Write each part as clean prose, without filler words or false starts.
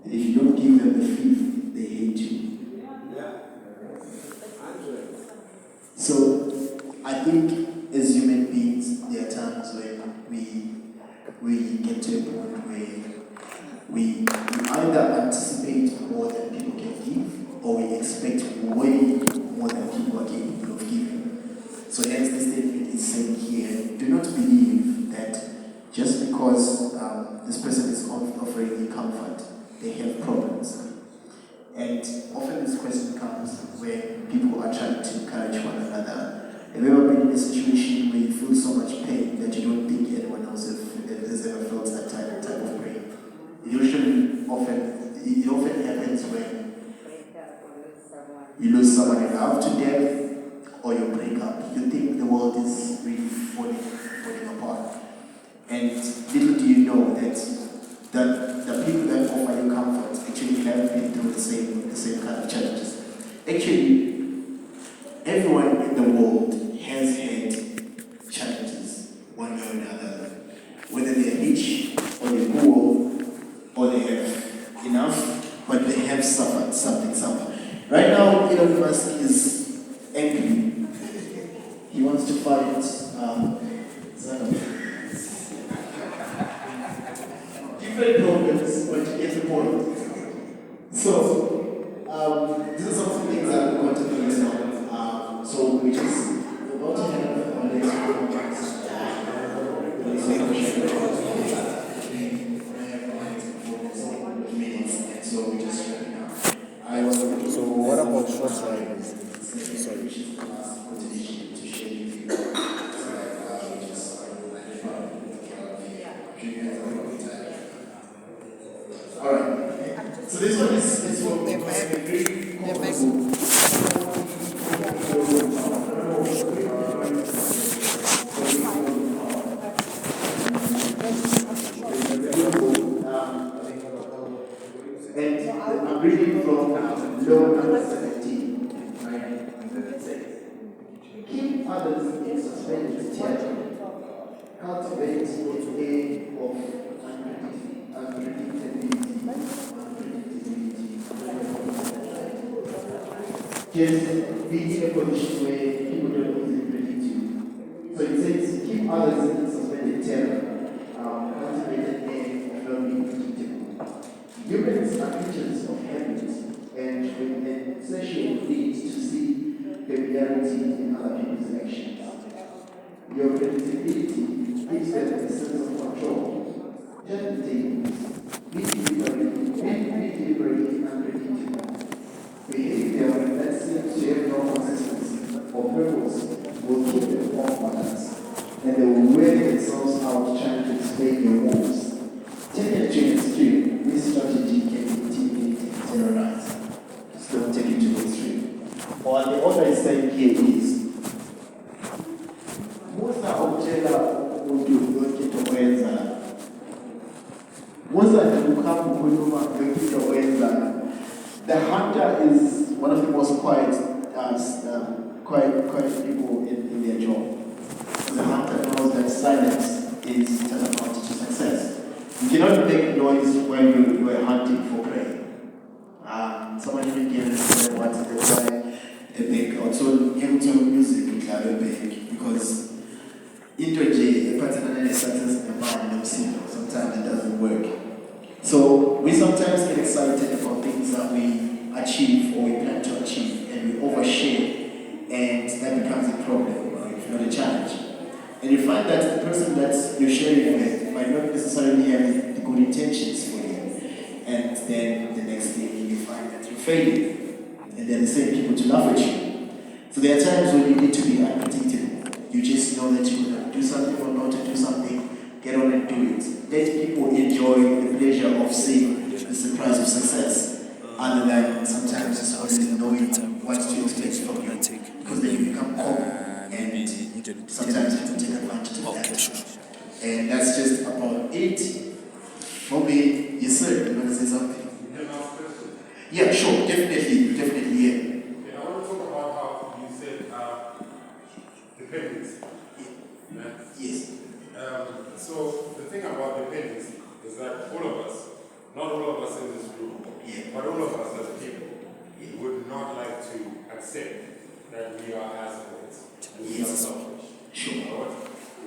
And if you don't give them the fifth, they hate you. So I think as human beings, there are times when we get to a point where we either anticipate more than people can give, or we expect way more than people are capable of giving. So hence the statement is saying here, do not believe that just because this person is offering you comfort, they have problems. And often this question comes when people are trying to encourage one another. Have you ever been in a situation where you feel so much pain that you don't think anyone else has ever felt that type of pain? It often happens when you lose someone you love to death, or you break up. You think the world is really falling apart. And little do you know that the people that offer you comfort actually have been through the same kind of challenges. Actually, everyone in the world has had challenges, one way or another. Whether they're rich, or they're poor, or they have enough, but they have suffered something somewhere. Right now, Elon Musk is angry. He wants to fight Zuckerberg. Different problems, but you get the point. So, these are some of the things that we want to focus on. So, we just about to have our next conference. So, we just wrapping up. So, what about short riders? Sorry. Alright, so this one is what we very comfortable. And I'm reading from law number 17. Keep others in suspended terror. Cultivate an aim of unpredictability. Just be in a position where people don't easily predict you. So it says, keep others in suspended terror. Cultivate an aim of not being predictable. Humans are creatures of habit, and with an insatiable need to see familiarity in other people's actions. Your predictability gives them a sense of control. Turn the tables. Be deliberately unpredictable. Behavior that seems to have no consistency or purpose will keep them off balance, and they will wear themselves out trying to explain your moves. Taken to an extreme, this strategy can be intimidating and terrorize. Just don't take it to the extreme. Or the other is saying here is, Musa okutera umuntu wekitowenza. Musa atakukamu kunyuma wekitowenza. The hunter is one of the most quiet people in their job. The hunter knows that silence is tantamount to success. You cannot make noise when you are hunting for prey. Someone even gave us once a big, also into music with a big, because into a particular success in the mind of single, sometimes it doesn't work. So we sometimes get excited about things that we achieve or we plan to achieve, and we overshare, and that becomes a problem, or if not a challenge. And you find that the person that you're sharing with might not necessarily have the good intentions for you. And then the next thing you find that you're failing. And they're the same people to laugh at you. So there are times when you need to be unpredictable. You just know that you're going to do something or not to do something. Get on and do it. Let people enjoy the pleasure of seeing the surprise of success. Other than sometimes just always knowing what to expect from you. Because then you become common. And sometimes people take advantage of that. And that's just about it. For me, yes sir, you want to say something? Yeah, sure, definitely, yeah. I want to talk about how you said dependence. Yes. So the thing about dependence is that all of us not all of us in this room, Yeah. but all of us as people, would not like to accept that we are assholes and we are Yes. selfish. Sure. But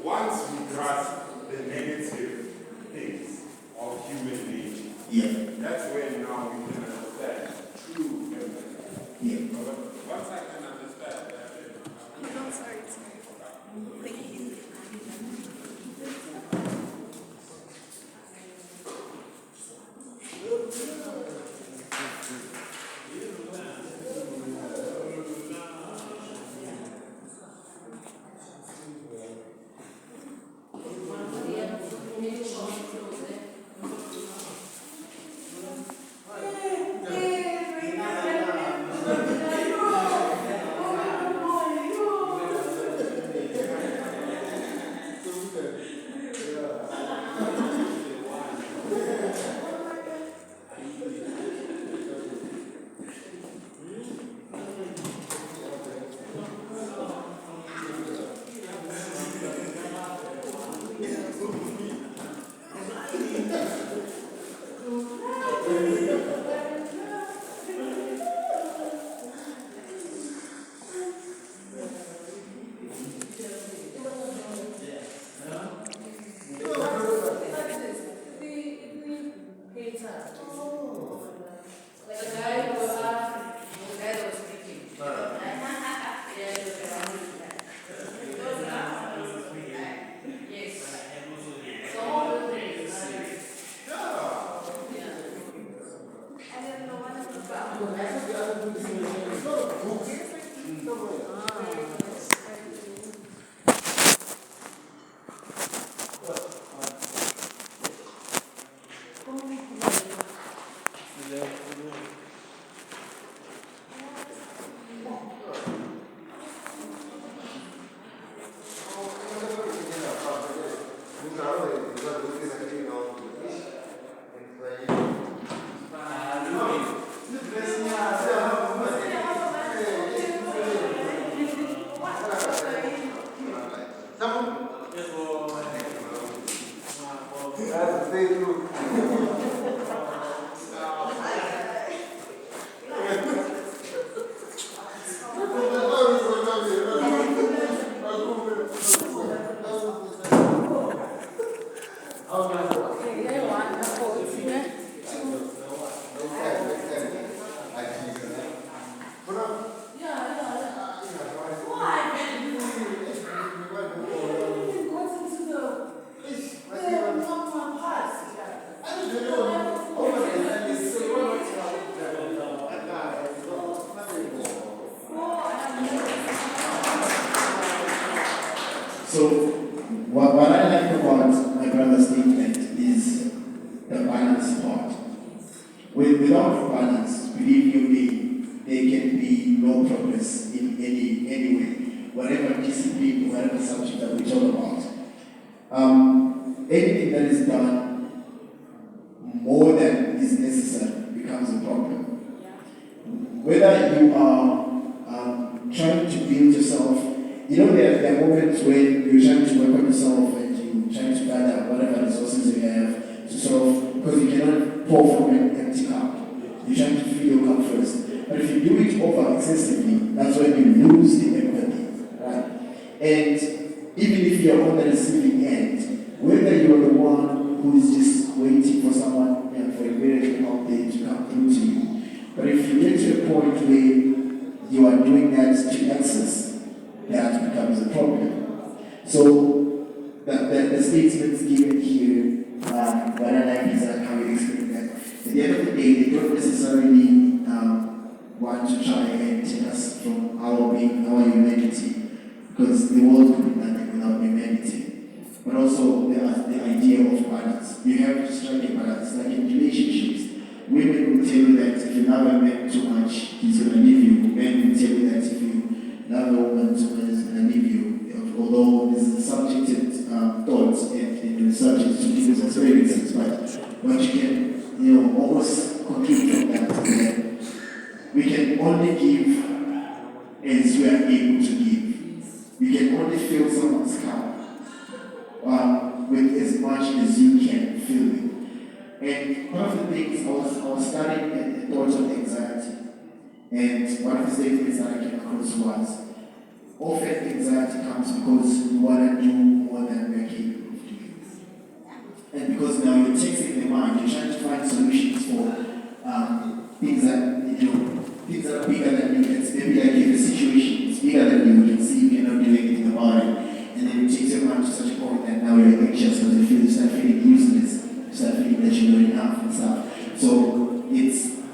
once we grasp the negative things of human beings, Yeah. that's when now we can understand true empathy. Yeah. But once I can understand that, No, sorry. Thank you. So, what I like about my brother's statement is the balance part. Without balance, believe you me, there can be no progress in any way, whatever discipline, whatever subject that we talk about. Anything that is done more than is necessary becomes a problem. Whether you are trying to build yourself, there are moments when you're trying to work on yourself and you're trying to gather whatever resources you have to solve, because you cannot pour from an empty cup. You're trying to fill your cup first. But if you do it over excessively, that's when you lose the empathy, right? And even if you're on the receiving end, whether you're the one who is just waiting for someone for a miracle out there to come through to you, but if you get to a point where you are doing that to excess, that becomes a problem. So the statements given here, what I like is how you explain that. At the end of the day, they don't necessarily want to try and take us from our being, our humanity, because the world could be nothing without humanity. But also the idea of balance. You have to strike a balance, like in relationships. Women will tell you that if you love a man too much, he's going to leave you. Men will tell you that if you love a woman too much, he's going to leave you. Although this is a subjected thought and subject to people's experiences, but you can, almost conclude from that. We can only give as we are able to give. You can only fill someone's cup with as much as you can fill it. And one of the things I was studying the thought of anxiety, and one of the statements that I came across was, often anxiety comes because you want to do more than you're capable of doing. And because now you're taxing the mind, you're trying to find solutions for things that are bigger than you. It's maybe like if a situation is bigger than you can see you cannot do anything about it. And then it takes your mind to such a point that now you're anxious because you start feeling useless, you start feeling that you're not enough and stuff. So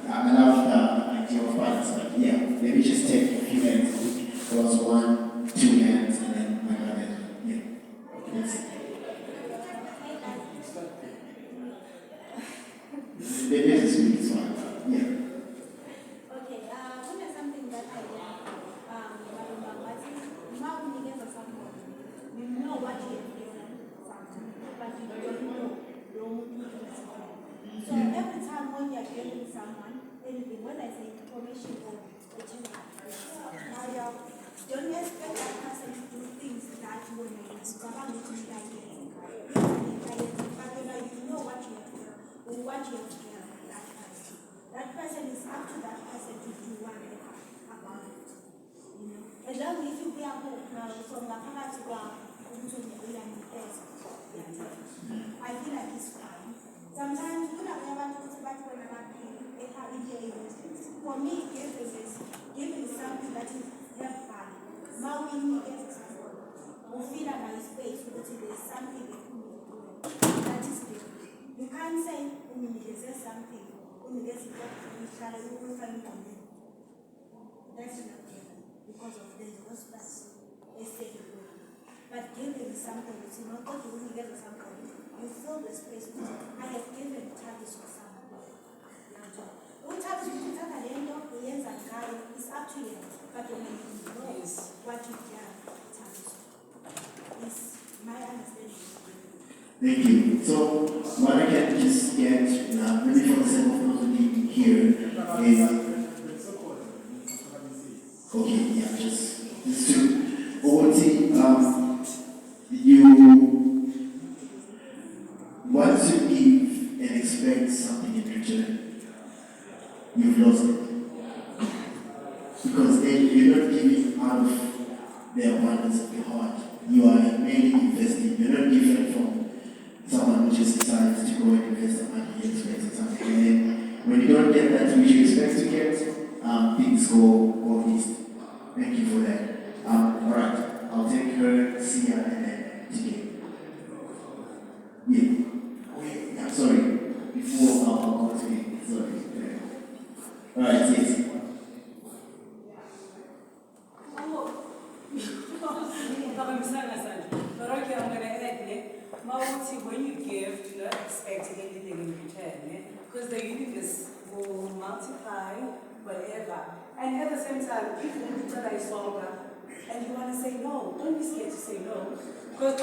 I love the idea of balance. Like, yeah, maybe just take a few hands, cross 1, 2 hands, and then my other hand. Yeah, that's it. It is a sweet one. Yeah. Okay, what is something that I now we get someone, you know what you have given something, but you don't know. So every time when you're giving someone anything, when I say information or don't expect that person to do things that you want to do. But you know what you have given or what you have given that person. That person is up to that person to do whatever about it. You know? And then if you be able from the to go I feel like it's fine. Sometimes you know never to back when I'm for me, giving something that is help fun. Now we need to support. We feel at my space because there's something that is different. You can't say there's something when there's you will find something. That's not given because of the space. But giving something, it's not that you will get something. You fill the space. I have given targets for someone. What happens if you at the end of the years and it's up to you. But when you know what you've done, is my understanding. Thank you. So, what I can just get, maybe for the sake of not being here, is okay, yeah, just to OT, you want to give and expect something in return. You've lost it. Because then you're not giving out of the abundance of your heart. You are mainly investing. You're not different from someone who just decides to go and invest the money and expect something. And then when you don't get that which you expect to get, things go east. Thank you for that. Alright, I'll take her, Sia, and then TK. Yeah. Wait, I'm sorry. Before I'll go to me. Sorry. Alright, yes. When you give, do not expect anything in return, because the universe will multiply whatever. And at the same time, if you tell is stronger and you want to say no, don't be scared to say no. Because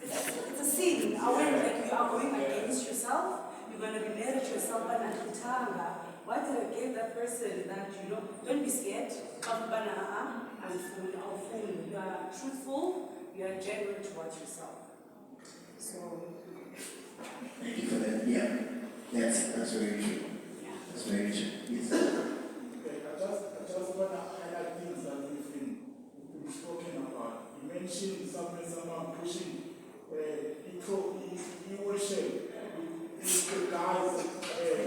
it's a sin. You are going against yourself. You're going to be mad at yourself. Why did I give that person that you know? Don't be scared. I'm full. You are truthful. You are genuine towards yourself. So. Thank you for that. Yeah, that's very true. That's very true. Yes. Okay, I just want to highlight things that we've been talking about. You mentioned someone pushing worship. The guys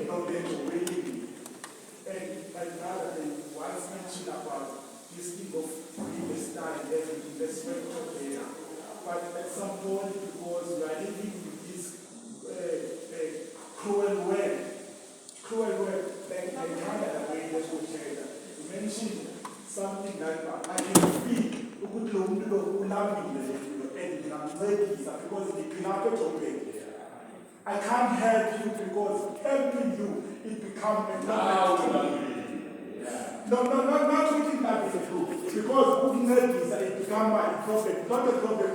not there to really. And my brother once mentioned about this thing of being a star and everything, that's very there. But at some point, because we are living with this cruel world, like Canada, where they go Canada. You mentioned something that I can feel, I can't help you because helping you, it becomes a problem. No, not looking at the truth. Because who help is that it becomes a problem. Not a problem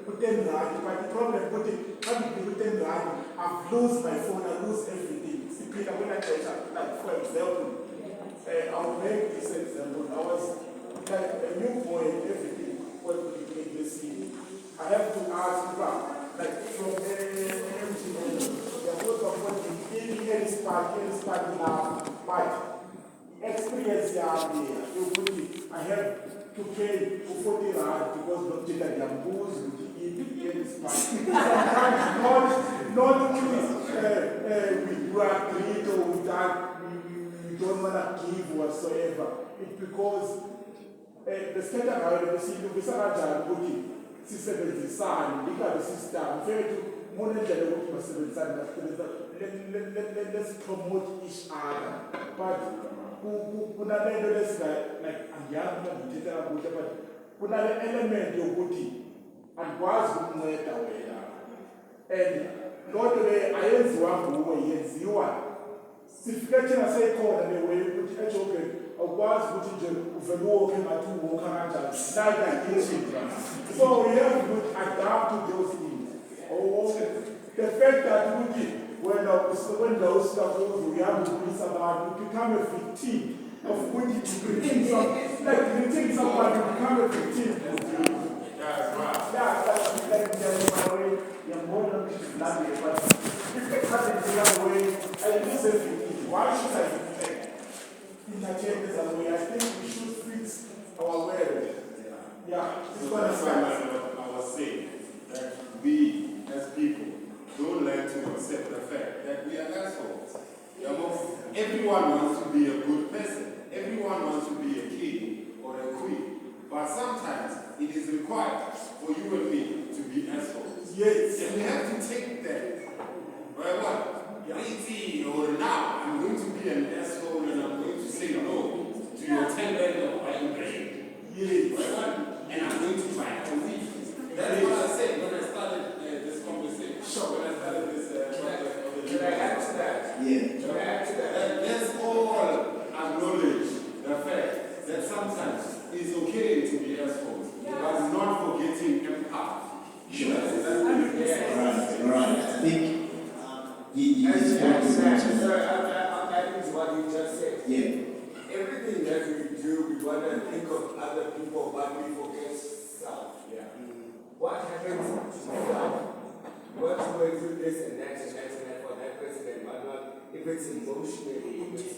put them right, but the problem put them right. I've lost my phone, I lose everything. See, Peter, when I tell you, like for example, I'll make this example. I was like a new boy, everything was in the city. I have to ask about, like, from everything. much instant love, but experience yami yokuthi I have to pay for 40 rand because nokuthenga ndiyambuza ukuthi iphi instant. Sometimes not we agree or that we don't want to give whatsoever. It's because the standard ngayo besilungisa kanjani ukuthi sisebenzisane ingabe system mfethu mona indlela yokuthi basebenzisane let's promote each other but kunalento like angiyazi uma ngithetha kakuhle but kunale element yokuthi andikwazi ukunceda wena and loo nto le ayenziwa nguwe yenziwa sifike thina seyikhona le way ukuthi ejogeni awukwazi ukuthi nje uvele uwokhe ngathi uwokha kanjani like agitshing so we have to adapt to those things the fact that ukuthi wena usikakuzo uyahamba ukulisa abantu you become a victim of ukuthi greeting somebody you become a victim. That's right. Yeah, that's like the way you're more than lovely, but if it happens the other way, I listen to it. Why should I interchange this other way? I think we should fix our world. Yeah, it's going to That's why I was saying that we as people don't learn to accept the fact that we are assholes. Everyone wants to be a good person. Everyone wants to be a king or a queen. But sometimes it is required for you and me to be assholes. Yes. And we have to take that. Well, pretty or now, I'm going to be an asshole and I'm going to say no to your 10 level of buying grade. Yes. And I'm going to try to leave. That's what I said when I started this conversation. Sure. When I started this Can I add to that? Yeah. Can I add to that? let's all acknowledge the fact that sometimes it's okay to be assholes, but not forgetting empathy. Sure. That's All right. I think he Add is to that, going sorry, I'm adding to what you just said. Yeah. Everything that we do, we want to think of other people, but we forget self. Yeah. What happens to self? What do I do this and that and that and that for that person and whatnot? If it's emotionally, if it's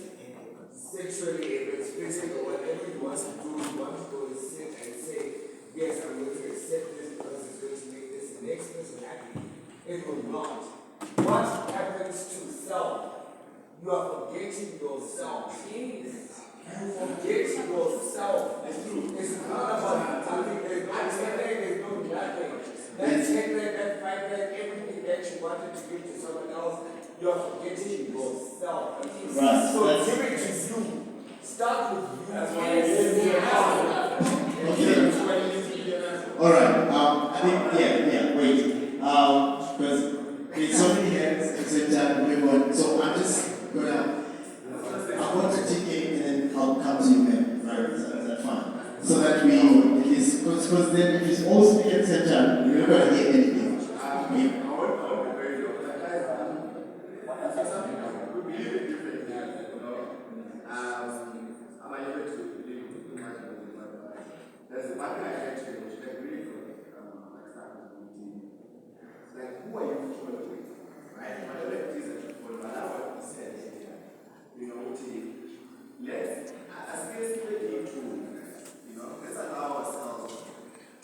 sexually, if it's physical, whatever he wants to do, he wants to go and sit and say, yes, I'm going to accept this because it's going to make this next person happy. It will not. What happens to self? You are forgetting yourself. You forget yourself. It's not about nothing. There's no technique, there's no nothing. That technique, that fight, that everything that you wanted to give to someone else, you are forgetting yourself. Right. So give it to you. Start with you. That's why it is your house. Okay. That's why it needs to be an asshole. All right. I think wait. Because it's so many hands at the same time. So I'm just gonna. I want to take it and then I'll come to you then. Right? Is that fine? So that we at least because then if it's all speaking at the same time, we're not gonna hear anything. There's one thing I had to which I really good, like who are you following with? Right? Whatever it is that you follow, but I want to say here, let's seriously need to, let's allow ourselves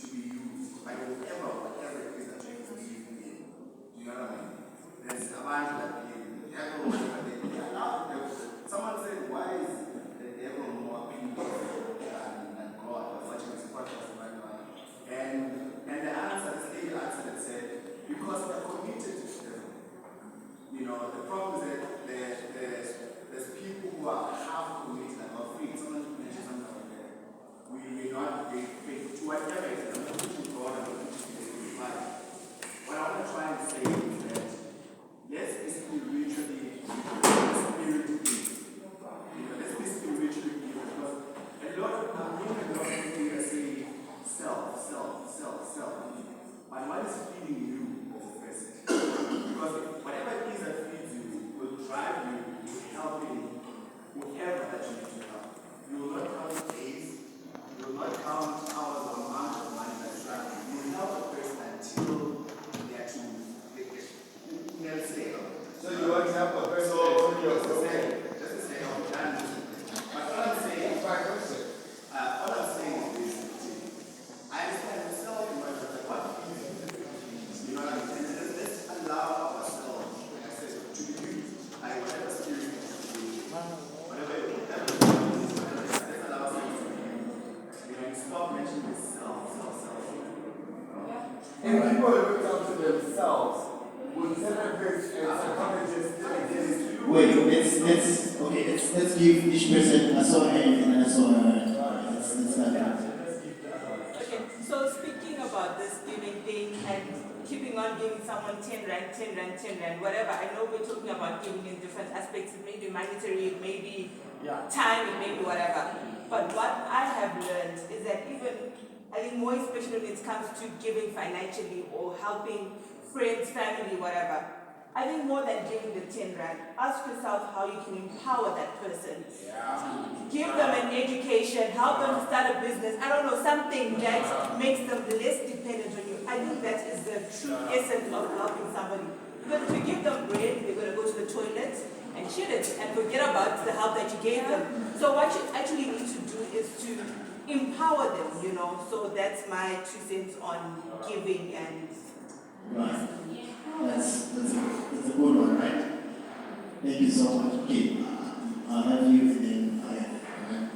to be used by whatever it is that you believe in. You know what I mean? There's a bunch that they allow the devil. Someone said, why is the devil more beautiful than God? Such a podcast right now. And the answer, the state answer that said, because they're committed to the devil. The problem is that there's people who are half committed and not free. Someone mentioned something like that. We may not be faithful to whatever it is, not to God and not to life. What I want to try and say is that let's be spiritually spirit based. Let's be spiritually based because a lot of people say self. But what is feeding you as a person? Because whatever it is that feeds you will drive you to helping whoever that you need to help. You will not count days, you will not count hours or months. let's allow stop mentioning this self. If people look down to themselves, would therapists and psychologists against you? Wait, let's give each person a saw hand and a saw hand. Let's start. Okay, so speaking about this giving thing and keeping on giving someone 10 rand, 10 rand, 10 rand, whatever, I know we're talking about giving in different aspects. It may be monetary, it may be time, it may be whatever. But what I have learned is that even, I think more especially when it comes to giving financially or helping friends, family, whatever, I think more than giving the 10 rand, ask yourself how you can empower that person. Give them an education, help them to start a business, I don't know, something that makes them less dependent on you. I think that is the true essence of helping somebody. Because if you give them bread, they're going to go to the toilet and shit it and forget about the help that you gave them. So what you actually need to do is to empower them, you know. So that's my 2 cents on giving and... Right. That's a good one, right? Thank you so much. Okay. I'll have you and then I have. Right?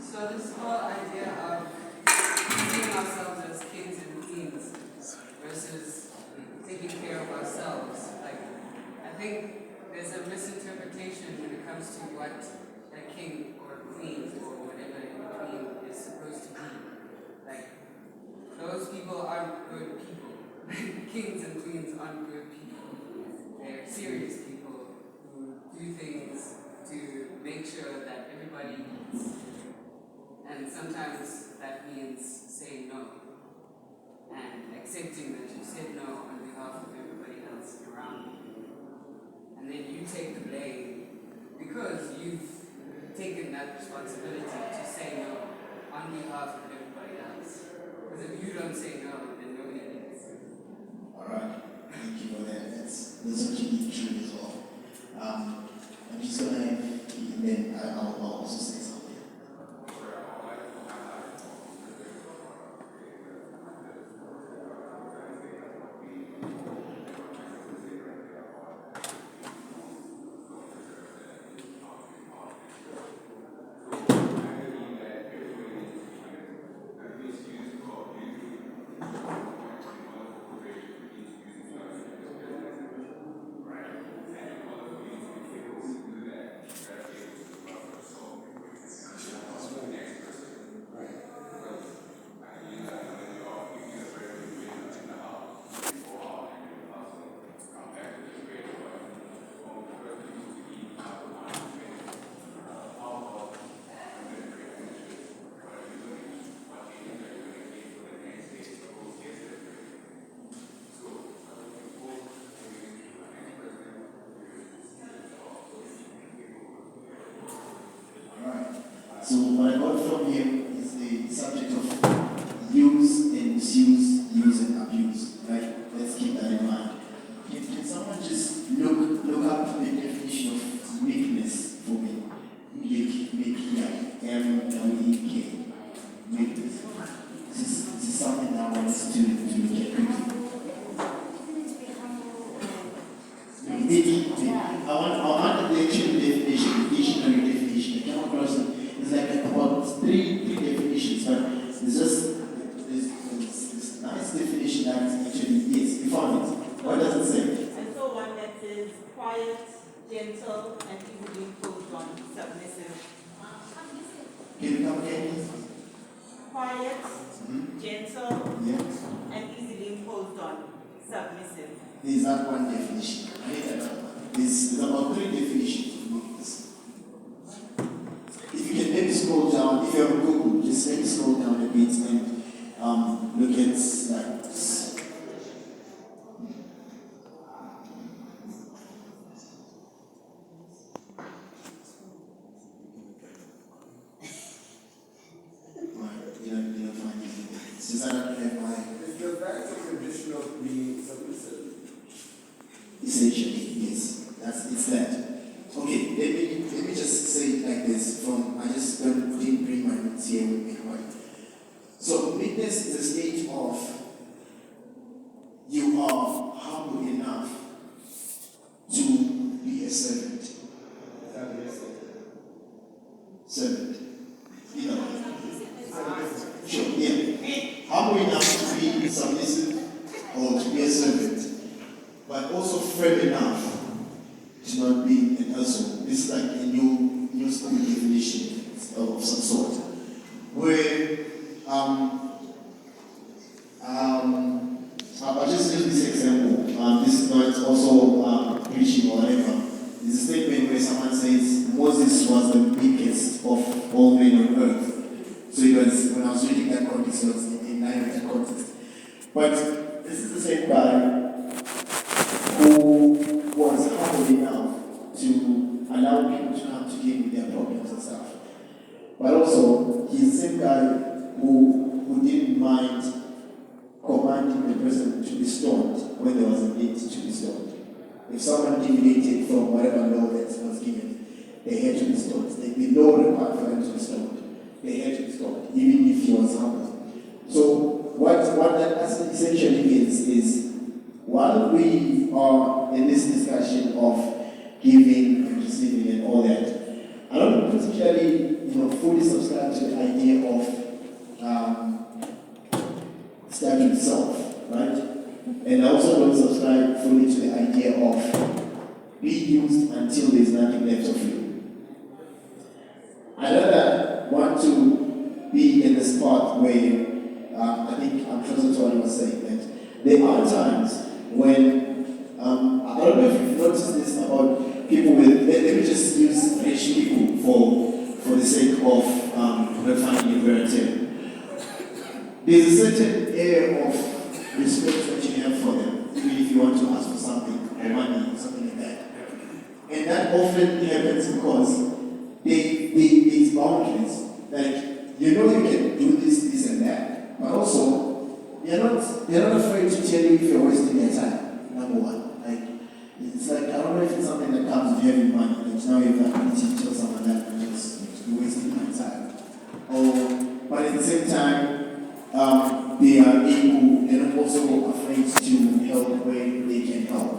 So this whole idea of seeing ourselves as kings and queens versus taking care of ourselves, like, I think there's a misinterpretation when it comes to what a king or queen or whatever in between is supposed to be. Like, those people aren't good people. Kings and queens aren't good people. They're serious people who do things to make sure that everybody eats. And sometimes that means saying no and accepting that you said no on behalf of everybody else around you. And then you take the blame because you've taken that responsibility to say no on behalf of everybody else. Because if you don't say no, then nobody needs. Alright, thank you for that. That's what you need to do as well. I'm just gonna have, and then I'll also say something. So what I got from him is the subject of use and misuse, use and abuse. Right? Let's keep that in mind. Can someone just look up the definition of meekness for me? Meek, M-L-E-K. Meekness. This is something that I want us to look at quickly. I want the actual definition, dictionary definition. I came across it. It's like about three definitions, but there's this nice definition that actually, yes, we found it. What does it say? I saw one that says quiet, gentle, and easily imposed on, submissive. Can you come again, please? Quiet, gentle, Yes. and easily imposed on, submissive. There's that one definition. I need another one. There's about 3 definitions of meekness. If you can maybe scroll down, if you have Google, just maybe scroll down a bit and look at like this. You don't find it. It's just I don't have my. Is the fact a condition of being submissive? Essentially, yes. It's that. Okay, let me just say it like this. Didn't bring my notes here with me, right? So meekness is a state of you are humble enough to be a servant. servant. You know. Sure, yeah. Humble enough to be submissive or to be a servant, but also firm enough to not be an asshole. This is like a new school definition of some sort. Where I'll just use this example. This is not also preaching or whatever. It's a statement where someone says Moses was the weakest of all men on earth. So it was, when I was reading that context, it was in line with that context. But this is the same guy who was humble enough to allow people to come to him with their problems and stuff. But also, he's the same guy who didn't mind commanding the person to be stoned when there was a need to be stoned. If someone deviated from whatever law that was given, they had to be stoned. The law required for them to be stoned. They had to be stoned, even if he was humble. So what that essentially is while we are in this discussion of giving and receiving and all that, I don't particularly fully subscribe to the idea of starving self, right? And I also don't subscribe fully to the idea of being used until there's nothing left of you. I rather want to be in the spot where I think I'm closer to what you were saying, that there are times when I don't know if you've noticed this about people with, let me just use rich people for the sake of refining your term. There's a certain air of respect that you have for them, even if you want to ask for something, or money, or something like that. And that often happens because these boundaries, like, you can do this and that, but also, they're not afraid to tell you if you're wasting their time, number one. Like, it's like, I don't know if it's something that comes with having money, like now you have ability to tell someone that you're wasting my time. But at the same time, they are able, they're not also afraid to help where they can help.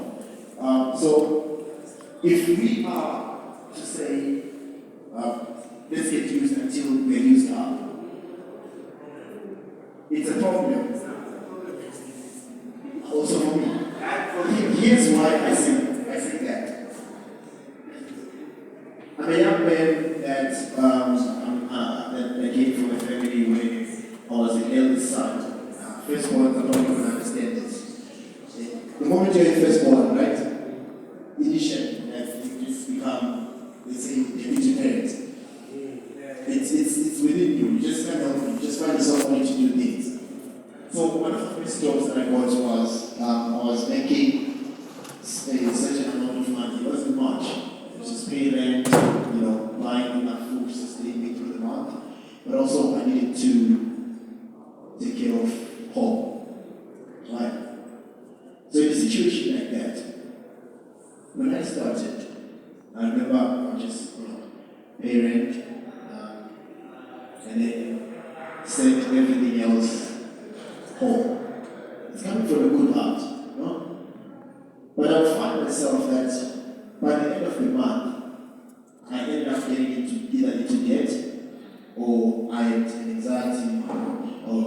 So, if we are to say, let's get used until we're used up, it's a problem. Also for me. Here's why I say that. I'm a young man that came from a family where I was the eldest son. Firstborn, I don't even understand this. The moment you're a firstborn, right? Initially, you just become, let's say, a future parent. It's within you. You just can't help it. You just find yourself wanting to do things. So one of the first jobs that I got was I was making a certain amount of money. It wasn't much. It was just pay rent, buying enough food to sustain me through the month. But also I needed to take care of home. Right? So in a situation like that, when I started, I remember I just pay rent and then send everything else home. It's coming from a good heart, But I would find myself that by the end of the month, I ended up getting either into debt, or I had anxiety, or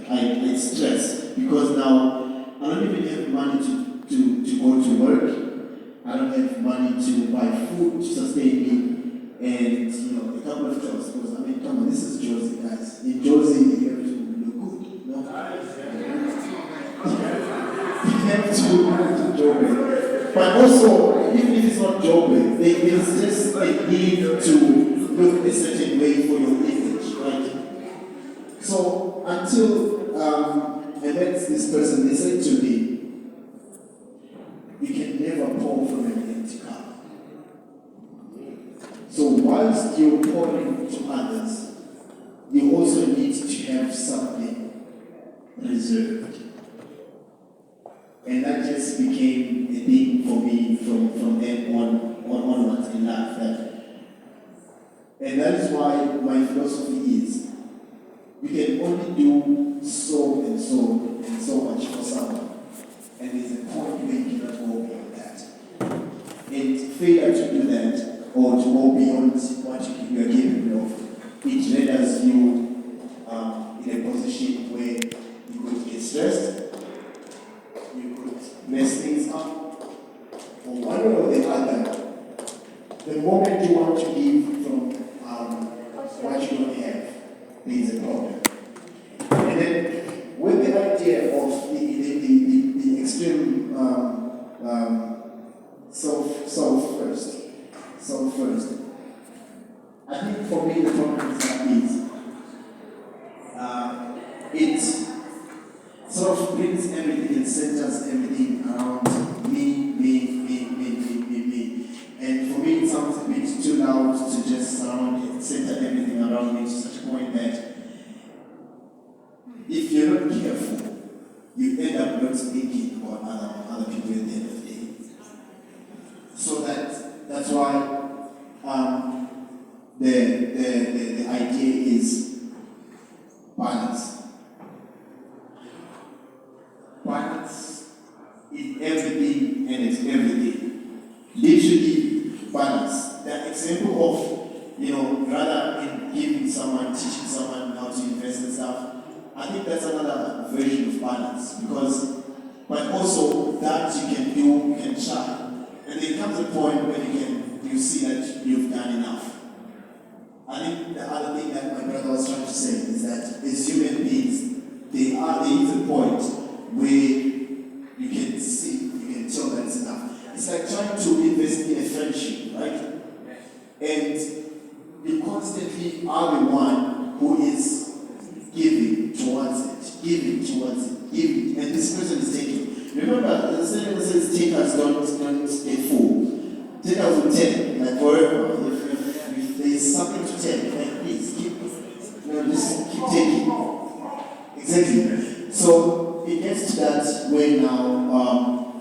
I had stress, because now I don't even have money to go to work. I don't have money to buy food to sustain me, and a couple of jobs. Because come on, this is Josie, guys. In Josie, you have to look good, You have to look job. But also, even if it's not job, there's just a need to look a certain way for your image, right? So until I met this person, they said to me, you can never pour from an empty cup. So whilst you're pouring to others, you also need to have something reserved. And that just became a thing for me from then onwards in life. And that is why my philosophy is, you can only do so and so much for someone. And there's a point where you cannot go beyond that. And failure to do that or to go beyond what you are capable of, it renders you in a position where you could get stressed, you could mess things up, or one way or the other. The moment you want to give from what you don't have, there is a problem. And then with the idea of the extreme self first, I think for me the problem is it sort of brings everything and centers everything around me. And for me, it sounds a bit too loud to just center everything around me to such a point that if you're not careful, you end up not thinking about other people at the end of the day. So that's why the idea is balance. Balance is everything and it's everything. Literally balance. The example of, rather in giving someone, teaching someone how to invest and stuff, I think that's another version of balance but also that you can try. And there comes a point when you see that you've done enough. I think the other thing that my brother was trying to say is that as human beings, there is a point where you can see, you can tell that it's enough. It's like trying to invest in a friendship, right? And you constantly are the one who is giving towards it, and this person is taking. Remember, the saying says takers don't stay full. Takers will take, like forever. If there is something to take, like please just keep taking. Exactly. So it gets to that way now.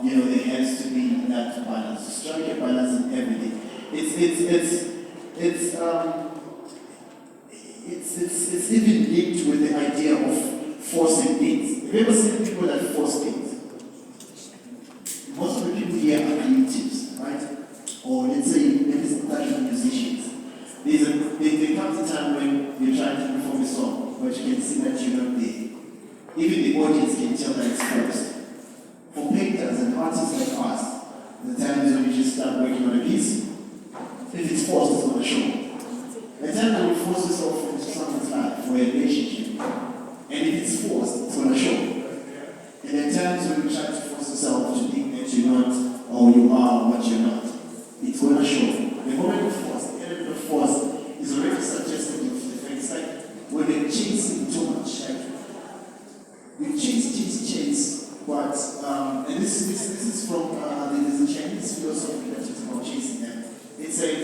There has to be that balance. Strike a balance in everything. It's even linked with the idea of forcing things. Have you ever seen people that force things? Most of the people here are creatives, right? Or let's say maybe professional musicians. There comes a time when you're trying to perform a song, but you can see that you're not there. Even the audience can tell that it's forced. For painters and artists like us, the times when you just start working on a piece, if it's forced, it's going to show. The time when you force yourself into someone's life for a relationship, and if it's forced, it's going to show. And there are times when you try to force yourself to think that you're not, or you are what you're not, it's going to show. The moment of force, the element of force is already suggested of the fact. It's like when you're chasing too much, like you chase, but and this is from there's a Chinese philosophy that is about chasing them. It says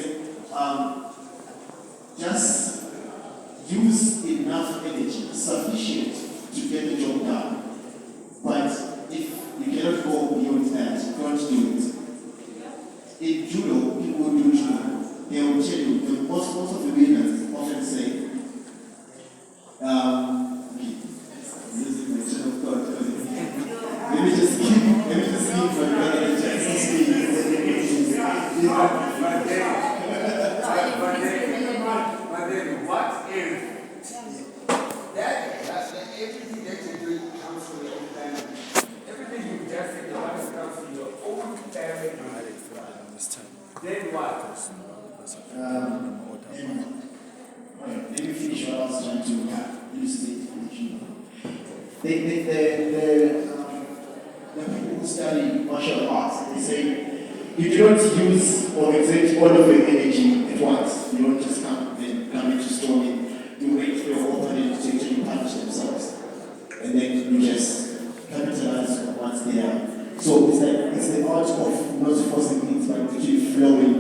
just use enough energy, sufficient to get the job done. But if you cannot go beyond that, don't do it. In judo, people do judo. They will tell you, most of the winners often say, using the chain of thought. Let me just leave for another chance to speak. What if that's everything that you do comes from your own family? Everything you just said, comes from your own family. Then what? Let me finish what I was trying to elucidate. The people who study martial arts, they say you do not use or exert all of your energy at once. You don't just come into storming. You wait for your opponent to actually punish themselves, and then you just capitalize once they are. So it's the art of not forcing things, but actually flowing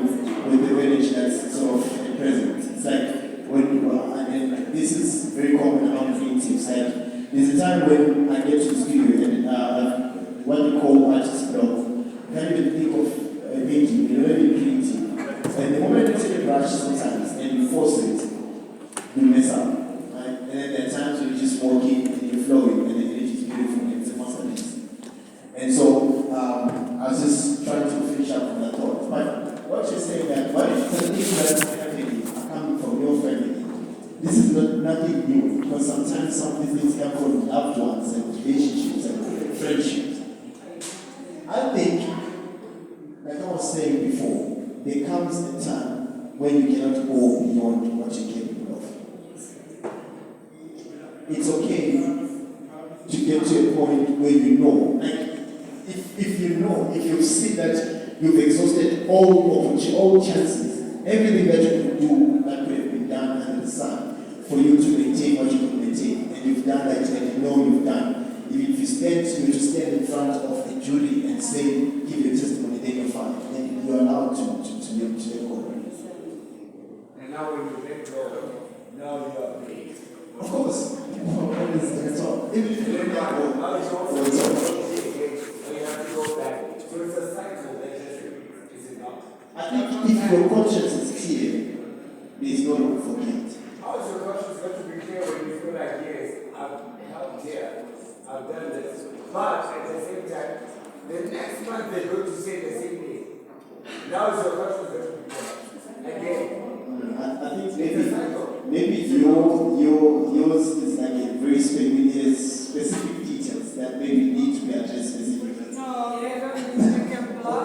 with the energy that's sort of present. It's like when you are, and this is very common among creatives. Like there's a time when I get to the studio and what we call artist block. You can't even think of painting. You're not even creative. And the moment you take a brush sometimes and you force it, you mess up. Right? And then there are times when you're just walking and you're flowing and the energy is beautiful and it's a masterpiece. And so I was just trying to finish up on that thought. But what you're saying that what if nothing new, because sometimes some things happen with loved ones and relationships and friendships. I think, like I was saying before, there comes a time when you cannot go beyond what you're capable of. It's okay to get to a point where you know, like, if you know, if you see that you've exhausted all chances, everything that you could do that could have been done under the sun for you to maintain what you could maintain, and you've done that, and you know you've done. If you stand in front of a jury and say, give your testimony, then you're fine, then you're allowed to let go. And now when you let go, now you are paid. Of course. That's all. Even if you don't let go, Now it's all it's all. so you have to go back. So it's a cycle that is it not? I think if your conscience is clear, there's no room for guilt. How is your conscience going to be clear when you feel like, yes, I've helped here, I've done this, but at the same time, the next month they're going to say the same thing. Now is your conscience going to be clear? Again. I think It's a cycle. maybe yours is like a very specific details that maybe need to be addressed specifically. No, they don't need to make a plan.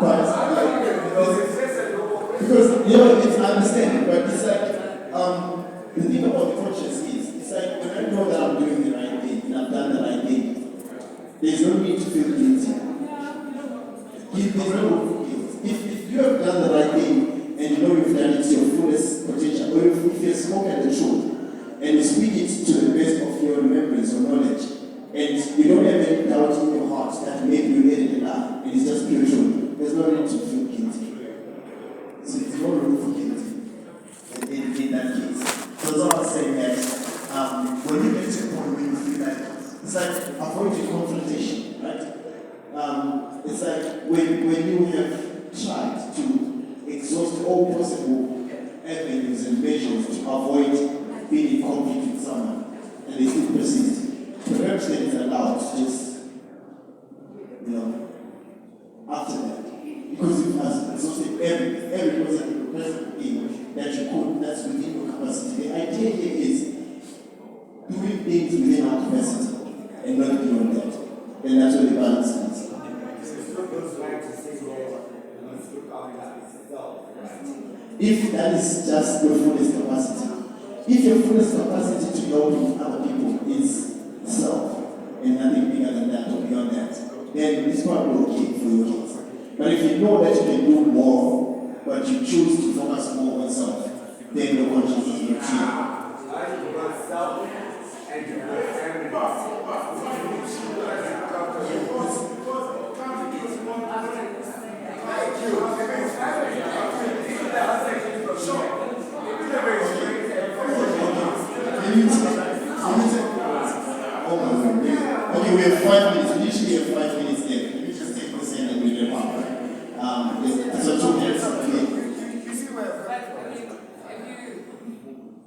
Because it's I understand, but it's like the thing about conscience is it's like when I know that I'm doing the right thing and I've done the right thing, there's no need to feel guilty. There's no guilt. If you have done the right thing and you know you've done it to your fullest potential, or if you've spoken the truth and you speak it to the best of your remembrance or knowledge, and you don't have any doubt in your heart that maybe you made it lie, and it's just pure truth, there's no need to feel guilty. So it's no room for guilt in that case. So as I was saying that when you get to a point where you feel like, it's like avoiding confrontation, right? It's like when you have tried to exhaust all possible avenues and measures to avoid being in conflict with someone, and they still persist. Perhaps then it's allowed to just, after that, because you've exhausted every possible thing that you could, that's within your capacity. The idea here is doing things within our capacity and not beyond that. And that's what the balance is. If that is just your fullest capacity, if your fullest capacity to help other people is self and nothing bigger than that or beyond that, then it's probably okay for your kids. But if you know that you can do more, but you choose to focus more on self, then your conscience is not clear. Okay, we have 5 minutes. We usually have 5 minutes there. Let me just take this in and we wrap up. So 2 minutes.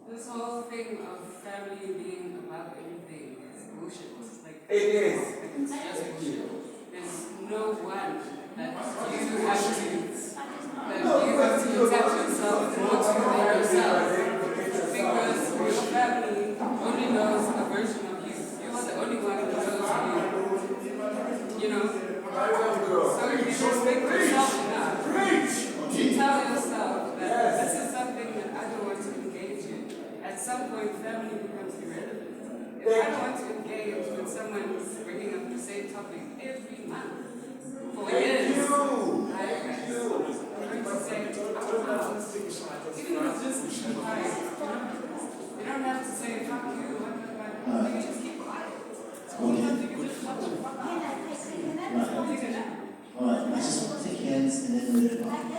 This whole thing of family being about everything is bullshit. Like, it is. It's just bullshit. There's no one that you have to attach yourself more to than yourself. Because your family only knows a version of you. You're the only one who knows you. You know? So you respect yourself enough to tell yourself that this is something that I don't want to engage in. At some point, family becomes irrelevant. If I don't want to engage with someone who's bringing up the same topic every month for years, I'm going to say, even if it's just keep quiet, you don't have to say, fuck you, you can just keep quiet. Sometimes you can just shut the fuck up. Take a nap. Alright, I just want to take hands and then we'll wrap up.